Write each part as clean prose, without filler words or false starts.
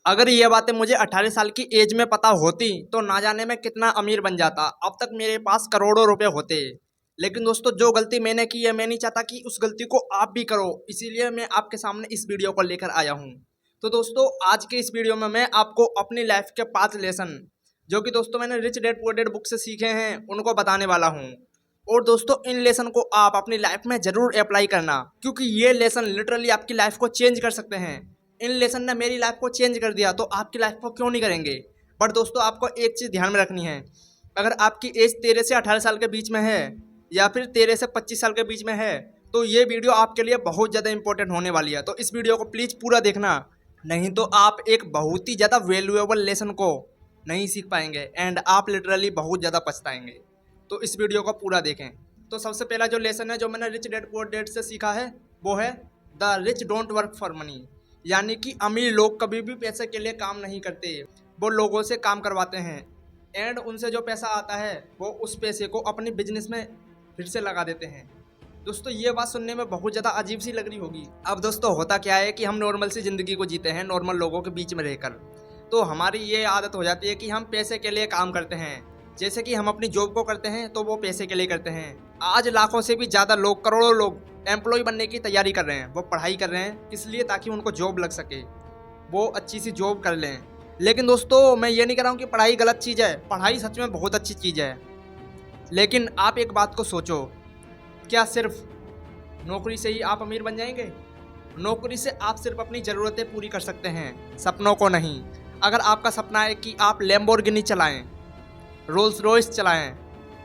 अगर ये बातें मुझे 18 साल की एज में पता होती तो ना जाने मैं कितना अमीर बन जाता। अब तक मेरे पास करोड़ों रुपए होते। लेकिन दोस्तों, जो गलती मैंने की है, मैं नहीं चाहता कि उस गलती को आप भी करो। इसीलिए मैं आपके सामने इस वीडियो को लेकर आया हूँ। तो दोस्तों, आज के इस वीडियो में मैं आपको अपनी लाइफ के 5 लेसन, जो कि दोस्तों मैंने rich dad poor dad book से सीखे हैं, उनको बताने वाला हूँ। और दोस्तों, इन लेसन को आप अपनी लाइफ में ज़रूर अप्लाई करना, क्योंकि ये लेसन लिटरली आपकी लाइफ को चेंज कर सकते हैं। इन लेसन ने मेरी लाइफ को चेंज कर दिया, तो आपकी लाइफ को क्यों नहीं करेंगे। बट दोस्तों, आपको एक चीज़ ध्यान में रखनी है। अगर आपकी एज 13 से 18 साल के बीच में है, या फिर 13 से 25 साल के बीच में है, तो ये वीडियो आपके लिए बहुत ज़्यादा इंपॉर्टेंट होने वाली है। तो इस वीडियो को प्लीज़ पूरा देखना, नहीं तो आप एक बहुत ही ज़्यादा वैल्यूएबल लेसन को नहीं सीख पाएंगे एंड आप लिटरली बहुत ज़्यादा पछताएंगे। तो इस वीडियो को पूरा देखें। तो सबसे पहला जो लेसन है, जो मैंने रिच डैड पुअर डैड से सीखा है, वो है the rich don't work for money. यानी कि अमीर लोग कभी भी पैसे के लिए काम नहीं करते, वो लोगों से काम करवाते हैं एंड उनसे जो पैसा आता है वो उस पैसे को अपने बिजनेस में फिर से लगा देते हैं। दोस्तों, ये बात सुनने में बहुत ज़्यादा अजीब सी लग रही होगी। अब दोस्तों, होता क्या है कि हम नॉर्मल सी ज़िंदगी को जीते हैं नॉर्मल लोगों के बीच में रहकर, तो हमारी ये आदत हो जाती है कि हम पैसे के लिए काम करते हैं। जैसे कि हम अपनी जॉब को करते हैं तो वो पैसे के लिए करते हैं। आज लाखों से भी ज़्यादा लोग, करोड़ों लोग एम्प्लॉय बनने की तैयारी कर रहे हैं। वो पढ़ाई कर रहे हैं इसलिए ताकि उनको जॉब लग सके, वो अच्छी सी जॉब कर लें। लेकिन दोस्तों, मैं ये नहीं कह रहा हूँ कि पढ़ाई गलत चीज़ है, पढ़ाई सच में बहुत अच्छी चीज़ है। लेकिन आप एक बात को सोचो, क्या सिर्फ नौकरी से ही आप अमीर बन जाएंगे? नौकरी से आप सिर्फ अपनी ज़रूरतें पूरी कर सकते हैं, सपनों को नहीं। अगर आपका सपना है कि आप लैम्बोर्गिनी चलाएं, रोल्स रॉयस चलाएं,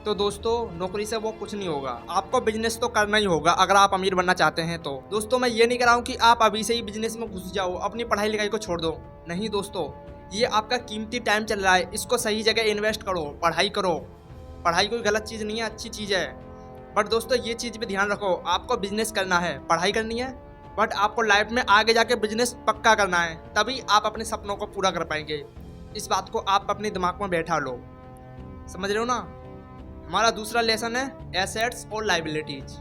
तो दोस्तों नौकरी से वो कुछ नहीं होगा। आपको बिजनेस तो करना ही होगा अगर आप अमीर बनना चाहते हैं। तो दोस्तों, मैं ये नहीं कह रहा हूँ कि आप अभी से ही बिजनेस में घुस जाओ, अपनी पढ़ाई लिखाई को छोड़ दो। नहीं दोस्तों, ये आपका कीमती टाइम चल रहा है, इसको सही जगह इन्वेस्ट करो, पढ़ाई करो। पढ़ाई कोई गलत चीज़ नहीं है, अच्छी चीज़ है। बट दोस्तों, ये चीज़ भी ध्यान रखो, आपको बिजनेस करना है, पढ़ाई करनी है, बट आपको लाइफ में आगे जाके बिजनेस पक्का करना है, तभी आप अपने सपनों को पूरा कर पाएंगे। इस बात को आप अपने दिमाग में बैठा लो, समझ रहे हो ना। हमारा दूसरा लेसन है एसेट्स और लाइबिलिटीज।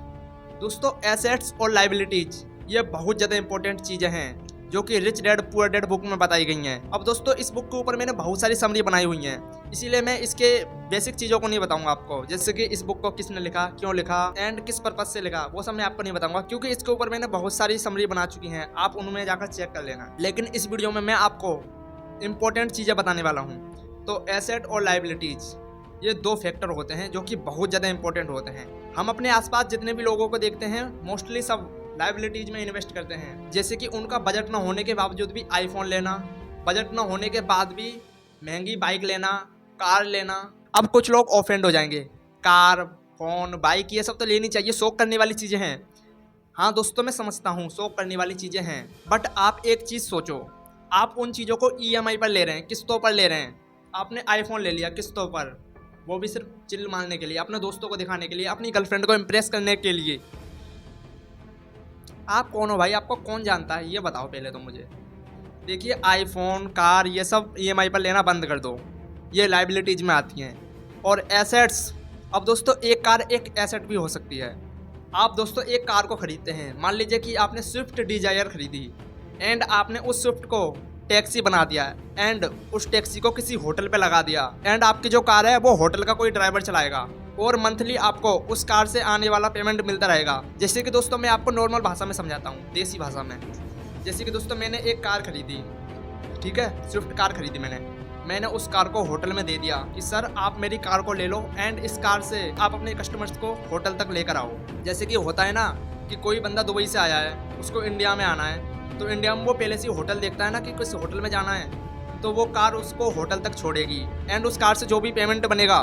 दोस्तों, एसेट्स और लाइबिलिटीज ये बहुत ज़्यादा इंपॉर्टेंट चीज़ें हैं, जो कि rich dad poor dad book में बताई गई हैं। अब दोस्तों, इस बुक के ऊपर मैंने बहुत सारी समरी बनाई हुई हैं, इसीलिए मैं इसके बेसिक चीज़ों को नहीं बताऊंगा आपको, जैसे कि इस बुक को किसने लिखा, क्यों लिखा एंड किस पर्पज से लिखा, वो सब मैं आपको नहीं बताऊंगा, क्योंकि इसके ऊपर मैंने बहुत सारी समरी बना चुकी हैं, आप उनमें जाकर चेक कर लेना। लेकिन इस वीडियो में मैं आपको इंपॉर्टेंट चीज़ें बताने वाला हूँ। तो एसेट और लाइबिलिटीज ये दो फैक्टर होते हैं जो कि बहुत ज़्यादा इंपॉर्टेंट होते हैं। हम अपने आसपास जितने भी लोगों को देखते हैं, मोस्टली सब लाइबिलिटीज में इन्वेस्ट करते हैं। जैसे कि उनका बजट ना होने के बावजूद भी आईफोन लेना, बजट ना होने के बाद भी महंगी बाइक लेना, कार लेना। अब कुछ लोग ऑफेंड हो जाएंगे, कार, फोन, बाइक ये सब तो लेनी चाहिए, शौक करने वाली चीज़ें हैं। हाँ दोस्तों, मैं समझता हूँ शौक करने वाली चीज़ें हैं, बट आप एक चीज़ सोचो, आप उन चीज़ों को EMI पर ले रहे हैं, किस्तों पर ले रहे हैं। आपने आईफोन ले लिया किस्तों पर, वो भी सिर्फ चिल मारने के लिए, अपने दोस्तों को दिखाने के लिए, अपनी गर्लफ्रेंड को इम्प्रेस करने के लिए। आप कौन हो भाई, आपको कौन जानता है, ये बताओ पहले तो मुझे। देखिए, आईफोन, कार ये सब EMI पर लेना बंद कर दो, ये लाइबिलिटीज में आती हैं। और एसेट्स, अब दोस्तों एक कार एक एसेट भी हो सकती है। आप दोस्तों एक कार को खरीदते हैं, मान लीजिए कि आपने स्विफ्ट डिजायर खरीदी एंड आपने उस स्विफ्ट को टैक्सी बना दिया एंड उस टैक्सी को किसी होटल पे लगा दिया एंड आपकी जो कार है वो होटल का कोई ड्राइवर चलाएगा और मंथली आपको उस कार से आने वाला पेमेंट मिलता रहेगा। जैसे कि दोस्तों, मैं आपको नॉर्मल भाषा में समझाता हूँ, देसी भाषा में। जैसे कि दोस्तों, मैंने एक कार खरीदी, ठीक है, स्विफ्ट कार खरीदी मैंने उस कार को होटल में दे दिया कि सर आप मेरी कार को ले लो एंड इस कार से आप अपने कस्टमर्स को होटल तक लेकर आओ। जैसे कि होता है ना कि कोई बंदा दुबई से आया है, उसको इंडिया में आना है, तो इंडिया में वो पहले से होटल देखता है ना कि किस होटल में जाना है, तो वो कार उसको होटल तक छोड़ेगी एंड उस कार से जो भी पेमेंट बनेगा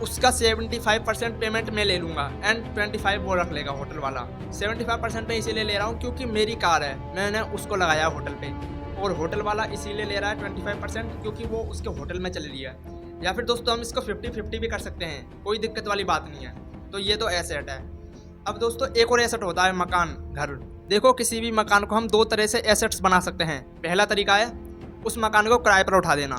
उसका 75% पेमेंट मैं ले लूँगा एंड 25 वो रख लेगा होटल वाला। 75% मैं इसीलिए ले रहा हूँ क्योंकि मेरी कार है, मैंने उसको लगाया होटल पे, और होटल वाला इसीलिए ले रहा है 25% क्योंकि वो उसके होटल में चल रही है। या फिर दोस्तों, हम इसको 50-50 भी कर सकते हैं, कोई दिक्कत वाली बात नहीं है। तो ये तो एसेट है। अब दोस्तों, एक और एसेट होता है मकान, घर। देखो, किसी भी मकान को हम दो तरह से एसेट्स बना सकते हैं। पहला तरीका है उस मकान को किराए पर उठा देना।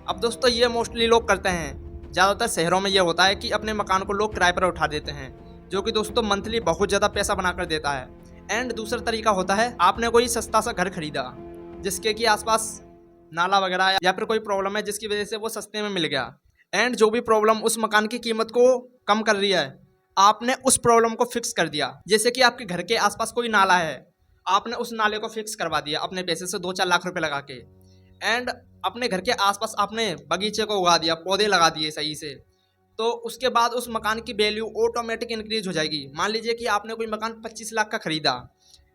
अब दोस्तों, ये मोस्टली लोग करते हैं, ज़्यादातर शहरों में ये होता है कि अपने मकान को लोग किराए पर उठा देते हैं, जो कि दोस्तों मंथली बहुत ज़्यादा पैसा बना कर देता है। एंड दूसरा तरीका होता है, आपने कोई सस्ता सा घर खरीदा जिसके कि आसपास नाला वगैरह या फिर कोई प्रॉब्लम है जिसकी वजह से वो सस्ते में मिल गया। एंड जो भी प्रॉब्लम उस मकान की कीमत को कम कर रही है, आपने उस प्रॉब्लम को फिक्स कर दिया। जैसे कि आपके घर के आसपास कोई नाला है, आपने उस नाले को फिक्स करवा दिया अपने पैसे से 2-4 लाख रुपए लगा के। एंड अपने घर के आसपास आपने बगीचे को उगा दिया, पौधे लगा दिए सही से, तो उसके बाद उस मकान की वैल्यू ऑटोमेटिक इंक्रीज हो जाएगी। मान लीजिए कि आपने कोई मकान 25 लाख का खरीदा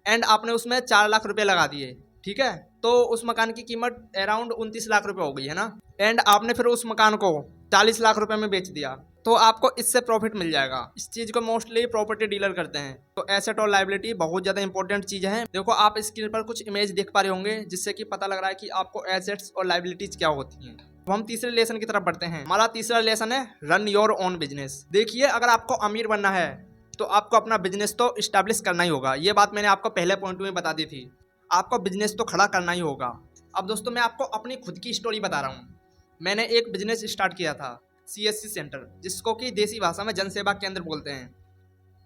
एंड आपने उसमें 4 लाख रुपए लगा दिए, ठीक है, तो उस मकान की कीमत अराउंड 29 लाख रुपए हो गई है ना। एंड आपने फिर उस मकान को 40 लाख रुपए में बेच दिया, तो आपको इससे प्रॉफिट मिल जाएगा। इस चीज़ को मोस्टली प्रॉपर्टी डीलर करते हैं। तो एसेट और लायबिलिटी बहुत ज़्यादा इंपॉर्टेंट चीज़ है। देखो आप स्क्रीन पर कुछ इमेज देख पा रहे होंगे जिससे कि पता लग रहा है कि आपको एसेट्स और लायबिलिटीज क्या होती हैं। तो हम तीसरे लेसन की तरफ बढ़ते हैं। हमारा तीसरा लेसन है रन योर ओन बिजनेस। देखिए, अगर आपको अमीर बनना है तो आपको अपना बिजनेस तो इस्टेब्लिश करना ही होगा। ये बात मैंने आपको पहले पॉइंट में बता दी थी, आपको बिजनेस तो खड़ा करना ही होगा। अब दोस्तों मैं आपको अपनी खुद की स्टोरी बता रहा हूँ। मैंने एक बिजनेस स्टार्ट किया था, CSC सेंटर, जिसको कि देसी भाषा में जनसेवा केंद्र बोलते हैं।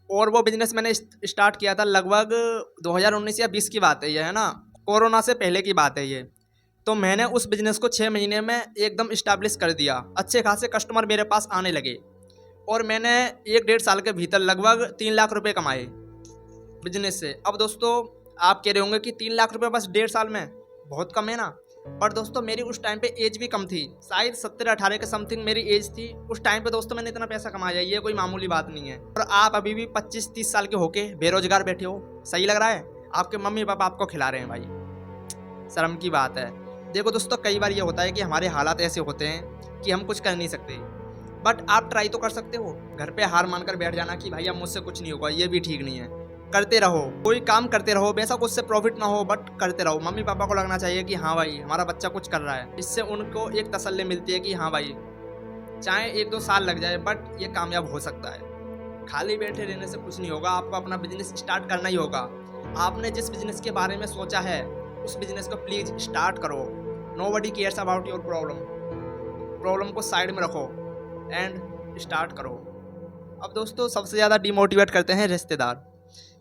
और वो बिजनेस मैंने स्टार्ट किया था लगभग 2019 या 20 की बात है ये, है ना, कोरोना से पहले की बात है ये। तो मैंने उस बिजनेस को 6 महीने में एकदम इस्टेब्लिश कर दिया। अच्छे खासे कस्टमर मेरे पास आने लगे और मैंने 1-1.5 साल के भीतर लगभग 3 लाख रुपए कमाए बिजनेस से। अब दोस्तों आप कह रहे होंगे कि 3 लाख रुपए बस 1.5 साल में, बहुत कम है ना। पर दोस्तों मेरी उस टाइम पे एज भी कम थी, शायद 17-18 के समथिंग मेरी एज थी उस टाइम पे। दोस्तों मैंने इतना पैसा कमाया, ये कोई मामूली बात नहीं है। और आप अभी भी 25-30 साल के होके बेरोजगार बैठे हो, सही लग रहा है? आपके मम्मी पापा आपको खिला रहे हैं भाई, शर्म की बात है। देखो दोस्तों कई बार ये होता है कि हमारे हालात ऐसे होते हैं कि हम कुछ कर नहीं सकते, बट आप ट्राई तो कर सकते हो। घर पे हार मानकर बैठ जाना कि भाई अब मुझसे कुछ नहीं होगा, ये भी ठीक नहीं है। करते रहो, कोई काम करते रहो, बेशक उससे प्रॉफिट ना हो बट करते रहो। मम्मी पापा को लगना चाहिए कि हाँ भाई हमारा बच्चा कुछ कर रहा है। इससे उनको एक तसल्ली मिलती है कि हाँ भाई चाहे 1-2 साल लग जाए बट ये कामयाब हो सकता है। खाली बैठे रहने से कुछ नहीं होगा, आपको अपना बिजनेस स्टार्ट करना ही होगा। आपने जिस बिजनेस के बारे में सोचा है उस बिजनेस को प्लीज स्टार्ट करो। Nobody cares about your problem को साइड में रखो एंड स्टार्ट करो। अब दोस्तों सबसे ज़्यादा डिमोटिवेट करते हैं रिश्तेदार,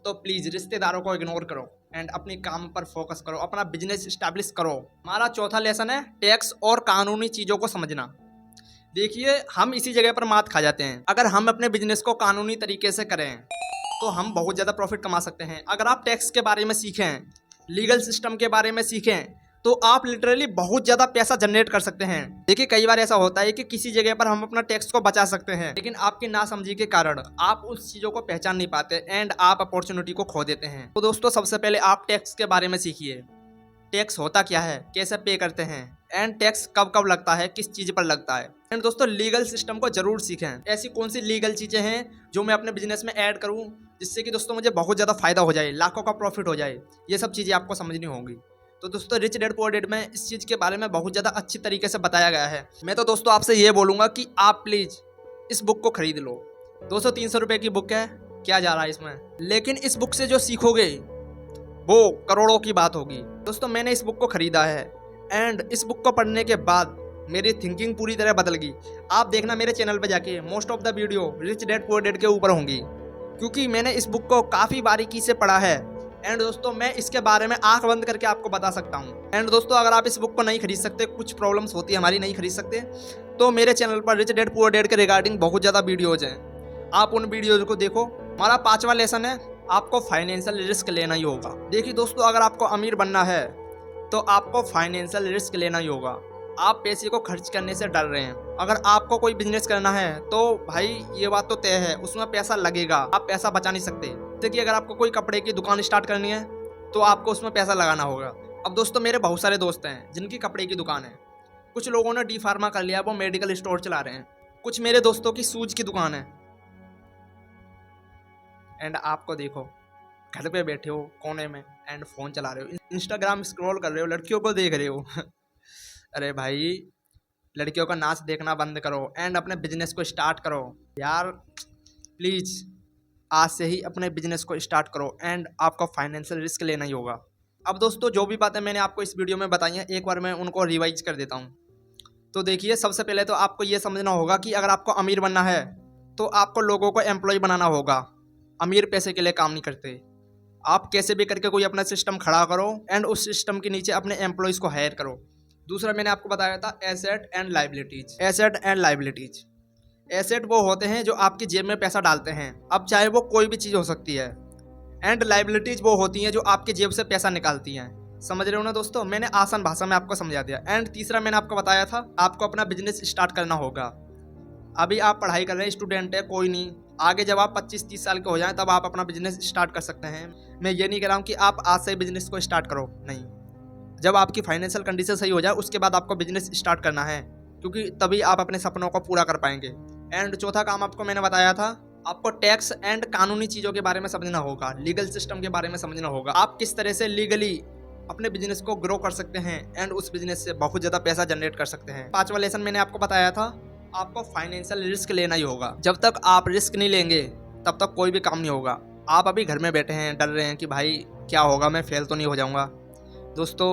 तो प्लीज़ रिश्तेदारों को इग्नोर करो एंड अपने काम पर फोकस करो, अपना बिजनेस स्टैब्लिश करो। हमारा चौथा लेसन है टैक्स और कानूनी चीज़ों को समझना। देखिए हम इसी जगह पर मात खा जाते हैं। अगर हम अपने बिजनेस को कानूनी तरीके से करें तो हम बहुत ज़्यादा प्रॉफिट कमा सकते हैं। अगर आप टैक्स के बारे में सीखें, लीगल सिस्टम के बारे में सीखें, तो आप लिटरली बहुत ज़्यादा पैसा जनरेट कर सकते हैं। देखिए कई बार ऐसा होता है कि किसी जगह पर हम अपना टैक्स को बचा सकते हैं, लेकिन आपकी नासमझी के कारण आप उस चीज़ों को पहचान नहीं पाते एंड आप अपॉर्चुनिटी को खो देते हैं। तो दोस्तों सबसे पहले आप टैक्स के बारे में सीखिए। टैक्स होता क्या है, कैसे पे करते हैं एंड टैक्स कब कब लगता है, किस चीज़ पर लगता है। एंड दोस्तों लीगल सिस्टम को जरूर सीखें। ऐसी कौन सी लीगल चीज़ें हैं जो मैं अपने बिजनेस में ऐड करूँ जिससे कि दोस्तों मुझे बहुत ज़्यादा फायदा हो जाए, लाखों का प्रॉफिट हो जाए। ये सब चीज़ें आपको समझनी होंगी। तो दोस्तों रिच डैड पुअर डैड में इस चीज़ के बारे में बहुत ज़्यादा अच्छी तरीके से बताया गया है। मैं तो दोस्तों आपसे ये बोलूँगा कि आप प्लीज़ इस बुक को खरीद लो। 200-300 रुपये की बुक है, क्या जा रहा है इसमें, लेकिन इस बुक से जो सीखोगे वो करोड़ों की बात होगी। दोस्तों मैंने इस बुक को खरीदा है एंड इस बुक को पढ़ने के बाद मेरी थिंकिंग पूरी तरह बदल गई। आप देखना मेरे चैनल पे जाके most of the video rich dad poor dad के ऊपर होंगी, क्योंकि मैंने इस बुक को काफ़ी बारीकी से पढ़ा है। एंड दोस्तों मैं इसके बारे में आंख बंद करके आपको बता सकता हूँ। एंड दोस्तों अगर आप इस बुक को नहीं खरीद सकते, कुछ प्रॉब्लम्स होती है हमारी, नहीं खरीद सकते, तो मेरे चैनल पर रिच डैड पुअर डैड के रिगार्डिंग बहुत ज़्यादा वीडियोज़ हैं, आप उन वीडियोज़ को देखो। हमारा 5वां लेसन है आपको फाइनेंशियल रिस्क लेना ही होगा। देखिए दोस्तों अगर आपको अमीर बनना है तो आपको फाइनेंशियल रिस्क लेना ही होगा। आप पैसे को खर्च करने से डर रहे हैं, अगर आपको कोई बिजनेस करना है तो भाई ये बात तो तय है उसमें पैसा लगेगा, आप पैसा बचा नहीं सकते। जैसे कि अगर आपको कोई कपड़े की दुकान स्टार्ट करनी है तो आपको उसमें पैसा लगाना होगा। अब दोस्तों मेरे बहुत सारे दोस्त हैं जिनकी कपड़े की दुकान है, कुछ लोगों ने डी फार्मा कर लिया, वो मेडिकल स्टोर चला रहे हैं, कुछ मेरे दोस्तों की शूज की दुकान है। एंड आपको देखो घर पे बैठे हो कोने में एंड फ़ोन चला रहे हो, इंस्टाग्राम स्क्रॉल कर रहे हो, लड़कियों को देख रहे हो अरे भाई लड़कियों का नाच देखना बंद करो एंड अपने बिजनेस को स्टार्ट करो यार, प्लीज़ आज से ही अपने बिजनेस को स्टार्ट करो एंड आपको फाइनेंशियल रिस्क लेना ही होगा। अब दोस्तों जो भी बातें मैंने आपको इस वीडियो में बताई हैं एक बार मैं उनको रिवाइज कर देता हूँ। तो देखिए सबसे पहले तो आपको ये समझना होगा कि अगर आपको अमीर बनना है तो आपको लोगों को एम्प्लॉय बनाना होगा। अमीर पैसे के लिए काम नहीं करते, आप कैसे भी करके कोई अपना सिस्टम खड़ा करो एंड उस सिस्टम के नीचे अपने एम्प्लॉयज़ को हायर करो। दूसरा मैंने आपको बताया था asset and liabilities. Asset and liabilities, asset वो होते हैं जो आपकी जेब में पैसा डालते हैं, अब चाहे वो कोई भी चीज़ हो सकती है। एंड लाइबिलिटीज वो होती हैं जो आपके जेब से पैसा निकालती हैं। समझ रहे हो ना दोस्तों, मैंने आसान भाषा में आपको समझा दिया। एंड तीसरा मैंने आपको बताया था आपको अपना बिजनेस स्टार्ट करना होगा। अभी आप पढ़ाई कर रहे हैं, स्टूडेंट है, कोई नहीं, आगे जब आप 25-30 साल के हो जाएं तब आप अपना बिजनेस स्टार्ट कर सकते हैं। मैं ये नहीं कह रहा हूँ कि आप आज से बिजनेस को स्टार्ट करो, नहीं, जब आपकी फाइनेंशियल कंडीशन सही हो जाए उसके बाद आपको बिजनेस स्टार्ट करना है, क्योंकि तभी आप अपने सपनों को पूरा कर पाएंगे। एंड चौथा काम आपको मैंने बताया था, आपको टैक्स एंड कानूनी चीज़ों के बारे में समझना होगा, लीगल सिस्टम के बारे में समझना होगा, आप किस तरह से लीगली अपने बिजनेस को ग्रो कर सकते हैं एंड उस बिजनेस से बहुत ज़्यादा पैसा जनरेट कर सकते हैं। पांचवा लेसन मैंने आपको बताया था, आपको फाइनेंशियल रिस्क लेना ही होगा। जब तक आप रिस्क नहीं लेंगे तब तक कोई भी काम नहीं होगा। आप अभी घर में बैठे हैं, डर रहे हैं कि भाई क्या होगा, मैं फेल तो नहीं हो जाऊंगा। दोस्तों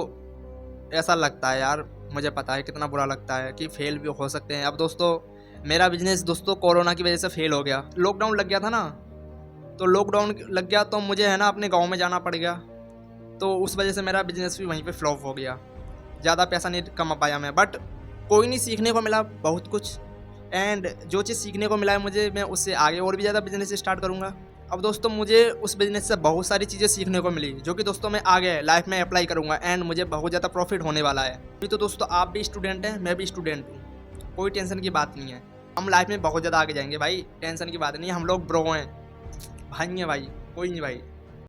ऐसा लगता है यार, मुझे पता है कितना बुरा लगता है कि फेल भी हो सकते हैं। अब दोस्तों मेरा बिजनेस दोस्तों कोरोना की वजह से फेल हो गया, लॉकडाउन लग गया था ना, तो लॉकडाउन लग गया तो मुझे है ना अपने गांव में जाना पड़ गया, तो उस वजह से मेरा बिजनेस भी वहीं पे फ्लॉप हो गया, ज़्यादा पैसा नहीं कमा पाया मैं। बट कोई नहीं, सीखने को मिला बहुत कुछ। एंड जो चीज़ सीखने को मिला है मुझे, मैं उससे आगे और भी ज़्यादा बिजनेस स्टार्ट करूँगा। अब दोस्तों मुझे उस बिज़नेस से बहुत सारी चीज़ें सीखने को मिली, जो कि दोस्तों मैं आगे लाइफ में अप्लाई करूँगा एंड मुझे बहुत ज़्यादा प्रॉफिट होने वाला है। अभी तो दोस्तों आप भी स्टूडेंट हैं, मैं भी स्टूडेंट हूँ, कोई टेंशन की बात नहीं है, हम लाइफ में बहुत ज़्यादा आगे जाएंगे भाई, टेंशन की बात नहीं है, हम लोग ब्रो हैं, भाई हैं भाई, कोई नहीं भाई।